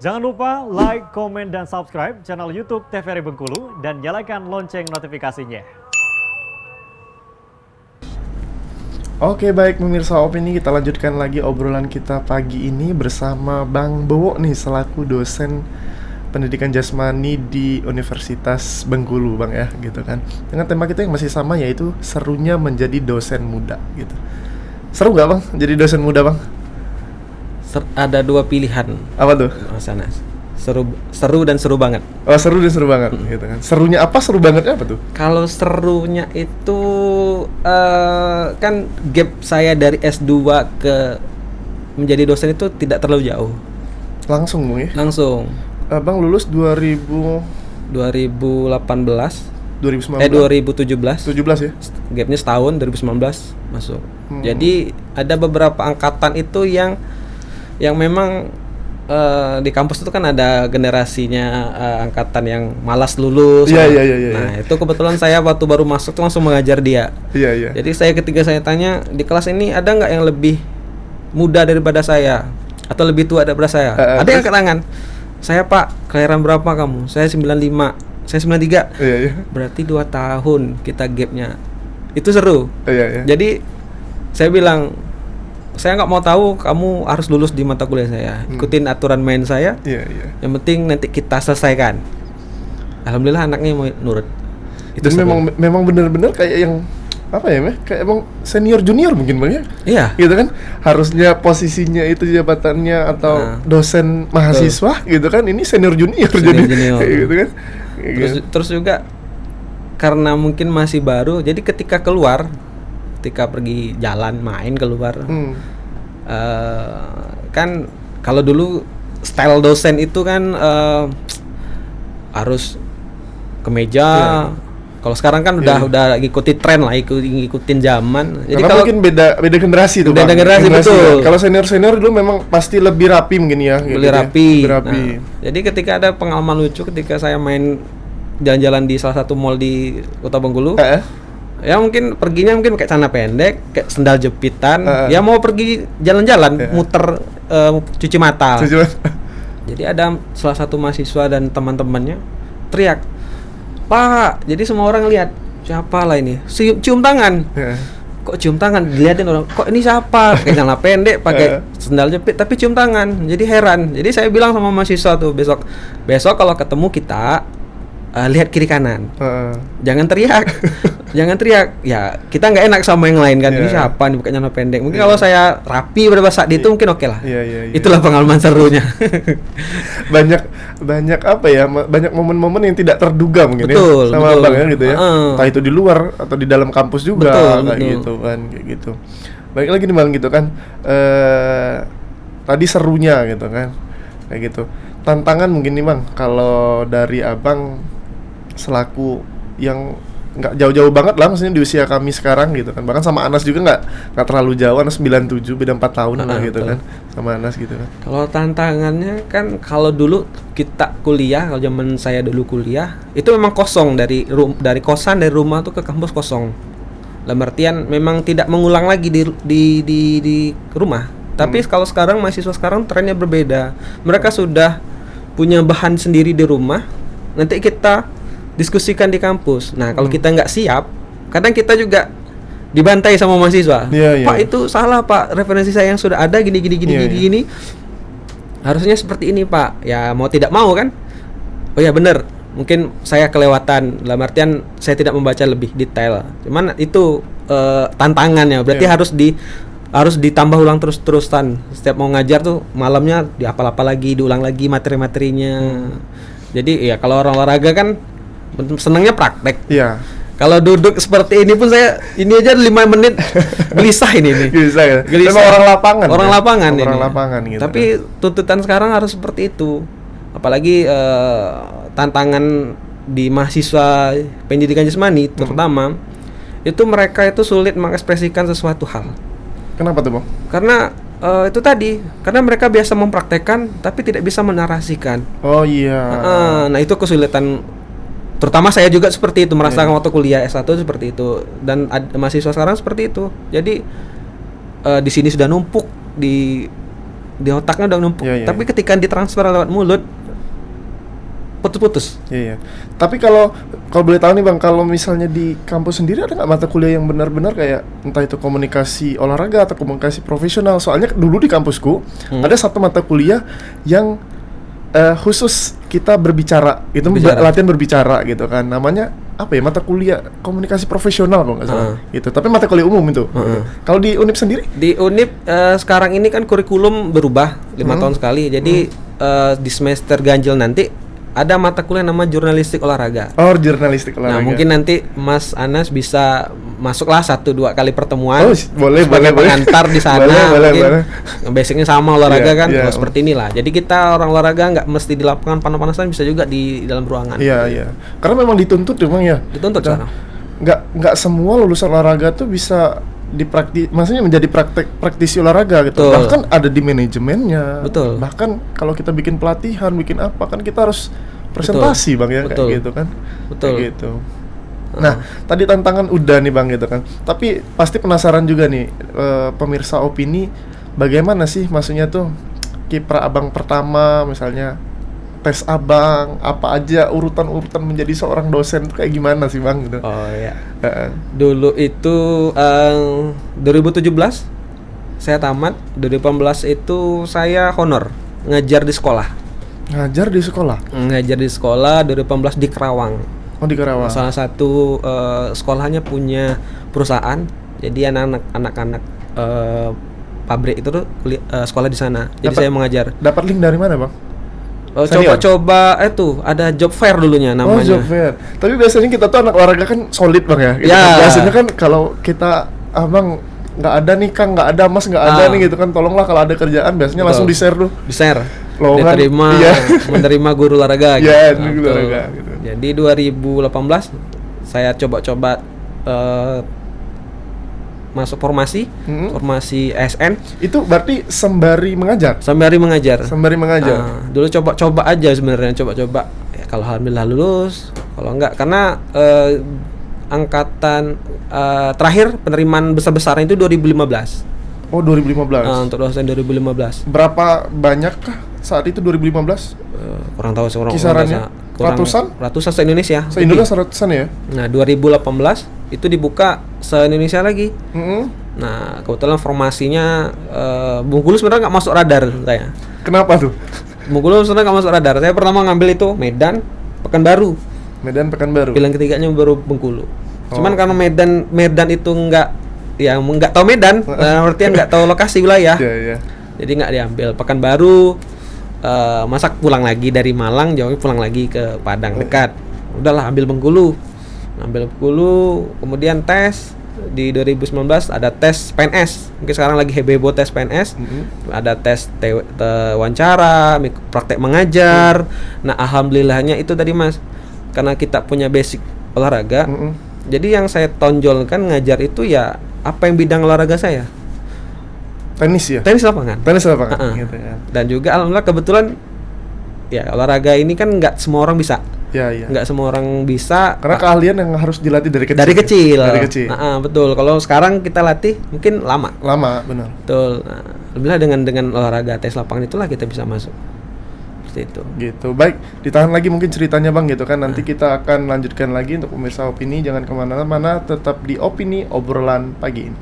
Jangan lupa like, komen, dan subscribe channel YouTube TVRI Bengkulu dan nyalakan lonceng notifikasinya. Oke, baik pemirsa Opini, kita lanjutkan lagi obrolan kita pagi ini bersama Bang Bowo nih selaku dosen pendidikan jasmani di Universitas Bengkulu, Bang, ya, gitu kan. Dengan tema kita yang masih sama, yaitu serunya menjadi dosen muda gitu. Seru nggak, Bang, jadi dosen muda, Bang? Ada dua pilihan. Apa tuh? Mas Anas. Seru dan seru banget. Oh, seru dan seru banget gitu kan. Serunya apa? Seru bangetnya apa tuh? Kalau serunya itu kan gap saya dari S2 ke menjadi dosen itu tidak terlalu jauh. Langsung, Bang, ya? Langsung. Bang lulus 2018 2019. 2017. 17 ya? Gapnya setahun, 2019 masuk. Jadi ada beberapa angkatan itu yang memang di kampus itu kan ada generasinya angkatan yang malas lulus. Iya. Nah, itu kebetulan saya waktu baru masuk tuh langsung mengajar dia. Iya. Jadi ketika saya tanya di kelas ini ada nggak yang lebih muda daripada saya atau lebih tua daripada saya? Ada yang angkat tangan. Saya, Pak, kelahiran berapa kamu? Saya 95. Saya 93. Iya. Berarti 2 tahun kita gapnya. Itu seru. Iya. Jadi saya bilang, saya nggak mau tahu kamu harus lulus di mata kuliah saya. Ikutin aturan main saya. Iya. Yang penting nanti kita selesaikan. Alhamdulillah anaknya mau nurut. Itu Dan seru. memang benar-benar kayak yang apa ya, Meh? Kayak emang senior junior mungkin, Bang, ya? Iya. Gitu kan? Harusnya posisinya itu jabatannya atau dosen mahasiswa gitu kan. Ini senior junior jadi junior. kayak gitu kan. Terus juga karena mungkin masih baru, jadi ketika pergi jalan main keluar, kan kalau dulu style dosen itu kan harus kemeja. Kalau sekarang kan udah ngikutin tren lah, ngikutin zaman. Jadi kalau mungkin beda generasi tuh, beda Bang. generasi, betul. Ya. Kalau senior dulu memang pasti lebih rapi mungkin ya. Lebih rapi. Nah, jadi ketika ada pengalaman lucu ketika saya main jalan-jalan di salah satu mall di Kota Bengkulu. Ya mungkin perginya pakai celana pendek, kayak sendal jepitan. Ya mau pergi jalan-jalan, muter cuci mata. Jadi ada salah satu mahasiswa dan teman-temannya teriak, "Pak!" Jadi semua orang lihat, siapa lah ini? Cium tangan. Kok cium tangan? Dilihatin orang, kok ini siapa? Pakai celana pendek, pakai sendal jepit, tapi cium tangan. Jadi heran. Jadi saya bilang sama mahasiswa tuh, besok kalau ketemu kita lihat kiri kanan. Jangan teriak. Jangan teriak. Ya, kita nggak enak sama yang lain kan. Ini siapa nih pakai celana pendek? Mungkin kalau saya rapi pada saat itu mungkin oke lah. Itulah pengalaman serunya. banyak apa ya? Banyak momen-momen yang tidak terduga mungkin betul, ya sama betul. Bang ya gitu ya. Entah itu di luar atau di dalam kampus juga kayak gitu kan, kayak gitu. Baik lagi nih, Bang, gitu kan. Tadi serunya gitu kan. Kayak gitu. Tantangan mungkin nih, Bang, kalau dari Abang selaku yang nggak jauh-jauh banget lah, maksudnya di usia kami sekarang gitu kan, bahkan sama Anas juga nggak terlalu jauh, Anas 97, beda 4 tahun lah gitu kan sama Anas gitu kan. Kalau tantangannya kan, kalau dulu kita kuliah, kalau zaman saya dulu kuliah itu memang kosong dari kosan, dari rumah tuh ke kampus kosong. Dalam artian memang tidak mengulang lagi di rumah. Tapi kalau sekarang mahasiswa sekarang trennya berbeda. Mereka sudah punya bahan sendiri di rumah. Nanti kita diskusikan di kampus. Nah, kalau kita nggak siap, kadang kita juga dibantai sama mahasiswa. Pak, itu salah, Pak. Referensi saya yang sudah ada gini. Harusnya seperti ini, Pak. Ya mau tidak mau kan. Oh ya benar. Mungkin saya kelewatan. Dalam artian saya tidak membaca lebih detail. Cuman itu tantangannya. Berarti harus ditambah ulang terus-terusan. Setiap mau ngajar tuh malamnya diapal-apal lagi, diulang lagi materi-materinya. Jadi ya kalau orang olahraga kan senangnya praktek. Iya. Kalau duduk seperti ini pun saya ini aja 5 menit gelisah ini. Gelisah ya. Gelisah. Memang orang lapangan. Orang ya? lapangan ini. Orang lapangan gitu. Tapi tuntutan sekarang harus seperti itu. Apalagi tantangan di mahasiswa pendidikan jasmani terutama itu mereka itu sulit mengekspresikan sesuatu hal. Kenapa tuh, Bang? Karena itu tadi, karena mereka biasa mempraktekkan tapi tidak bisa menarasikan. Oh iya. Nah itu kesulitan. Terutama saya juga seperti itu, merasakan waktu kuliah S1 seperti itu, dan mahasiswa sekarang seperti itu. Jadi di sini sudah numpuk di di otaknya udah numpuk. Iya, iya, Tapi ketika ditransfer lewat mulut, putus-putus. Iya. Tapi kalau boleh tahu nih Bang, kalau misalnya di kampus sendiri ada nggak mata kuliah yang benar-benar kayak entah itu komunikasi olahraga atau komunikasi profesional? Soalnya dulu di kampusku ada satu mata kuliah yang khusus kita berbicara, itu latihan berbicara gitu kan. Namanya apa ya? Mata kuliah komunikasi profesional kalau nggak salah. Gitu. Tapi mata kuliah umum itu. Gitu. Kalau di Unip sendiri? Di Unip sekarang ini kan kurikulum berubah 5 tahun sekali. Jadi di semester ganjil nanti ada mata kuliah nama jurnalistik olahraga. Oh, jurnalistik olahraga. Nah, mungkin nanti Mas Anas bisa masuklah 1-2 kali pertemuan. Oh, boleh, sebagai pengantar di sana. boleh. Basicnya sama olahraga kan, yeah. seperti inilah. Jadi kita orang olahraga nggak mesti di lapangan panas-panasan, bisa juga di dalam ruangan. Iya. Karena memang dituntut memang ya. Dituntut sekarang. Nggak semua lulusan olahraga tuh bisa maksudnya menjadi praktisi olahraga gitu. Betul. Bahkan ada di manajemennya. Betul. Bahkan kalau kita bikin pelatihan, bikin apa kan kita harus presentasi Bang ya, Betul. kayak gitu kan. Betul. Kayak gitu. Nah, tadi tantangan udah nih Bang gitu kan. Tapi pasti penasaran juga nih pemirsa opini, bagaimana sih maksudnya tuh kiprah Abang pertama, misalnya tes Abang, apa aja urutan-urutan menjadi seorang dosen tuh kayak gimana sih Bang gitu. Oh ya. Dulu itu 2017 saya tamat, 2018 itu saya honor ngajar di sekolah. Ngajar di sekolah? Ngajar di sekolah 2018 di Kerawang. Oh, di Kerawang. Salah satu sekolahnya punya perusahaan. Jadi anak-anak pabrik itu tuh sekolah di sana. Jadi saya mengajar. Dapat link dari mana Bang? Coba-coba itu ada job fair dulunya namanya. Oh, job fair. Tapi biasanya kita tuh anak olahraga kan solid Bang ya. Gitu Ya. kan. Biasanya kan kalau kita Bang nggak ada nih Kang, nggak ada Mas, nggak ada nih gitu kan. Tolonglah kalau ada kerjaan biasanya langsung di-share tuh. Di-share. Lowongan, Diterima, iya. menerima guru olahraga gitu. Iya, guru olahraga gitu. Jadi 2018 saya coba-coba masuk formasi ASN. Itu berarti sembari mengajar? Sembari mengajar. Dulu coba-coba aja sebenarnya, coba-coba. Ya, kalau alhamdulillah lulus, kalau enggak karena angkatan terakhir penerimaan besar-besaran itu 2015. Oh, 2015. Untuk dosen 2015. Berapa banyak saat itu 2015? Kurang tahu seorang kisarannya ratusan se-Indonesia. Se-Indonesia ratusan ya? Nah, 2018 itu dibuka se-Indonesia lagi. Nah, kebetulan formasinya Bengkulu sebenarnya nggak masuk radar saya. Kenapa tuh? Bengkulu sebenarnya nggak masuk radar. Saya pertama ngambil itu Medan, Pekanbaru. Pilihan ketiganya baru Bengkulu. Cuman karena Medan itu nggak tahu Medan, artian nggak tahu lokasi wilayah. Jadi nggak diambil. Pekanbaru, masa pulang lagi dari Malang, jauhnya pulang lagi ke Padang dekat. Udahlah ambil Bengkulu. Kemudian tes di 2019 ada tes PNS. Mungkin sekarang lagi heboh tes PNS. Ada tes wawancara, praktek mengajar. Nah, alhamdulillahnya itu tadi Mas, karena kita punya basic olahraga. Jadi yang saya tonjolkan ngajar itu ya apa yang bidang olahraga saya. Tenis ya? Tenis lapangan. Gitu ya. Dan juga alhamdulillah kebetulan ya olahraga ini kan nggak semua orang bisa. Nggak semua orang bisa. Karena keahlian yang harus dilatih dari kecil. Dari kecil. Betul. Kalau sekarang kita latih mungkin lama. Benar. Betul. Nah, alhamdulillah dengan olahraga tes lapangan itulah kita bisa masuk. Seperti itu. Gitu. Baik, ditahan lagi mungkin ceritanya Bang gitu kan. Nanti kita akan lanjutkan lagi untuk pemirsa opini. Jangan kemana-mana, tetap di opini obrolan pagi ini.